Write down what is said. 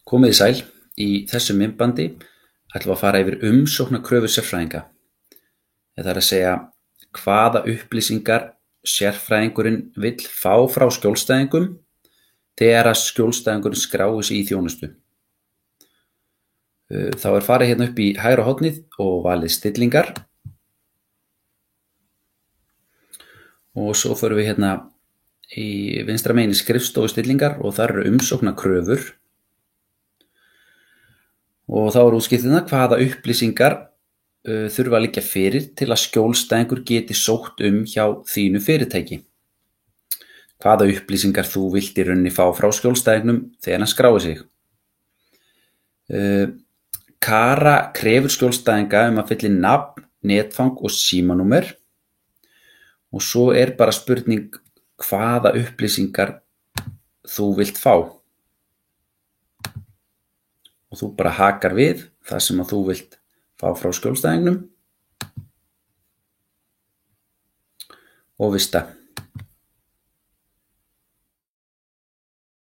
Komið þið sæl. Í þessu myndbandi ætlum við að fara yfir umsóknarkröfur sérfræðinga. Það er að segja hvaða upplýsingar sérfræðingurinn vill fá frá skjólstæðingum þegar að skjólstæðingurinn skráir sig í þjónustu. Þá er farið hérna upp í hægra hornið og valið stillingar. Og svo förum við hérna í vinstra megin í skrifstofu stillingar og þar eru umsóknarkröfur. Og þá er útskiptina hvaða upplýsingar þurfa að liggja fyrir til að skjólstæðingur geti sótt hjá þínu fyrirtæki. Hvaða upplýsingar þú vilt í rauninni fá frá skjólstæðingnum þegar hann skráir sig. Kara krefur skjólstæðinga að fylla inn nafn, netfang og símanúmer. Og svo er bara spurning hvaða upplýsingar þú vilt fá. Og þú bara hakar við það sem að þú vilt fá frá skjólstæðingnum og vista.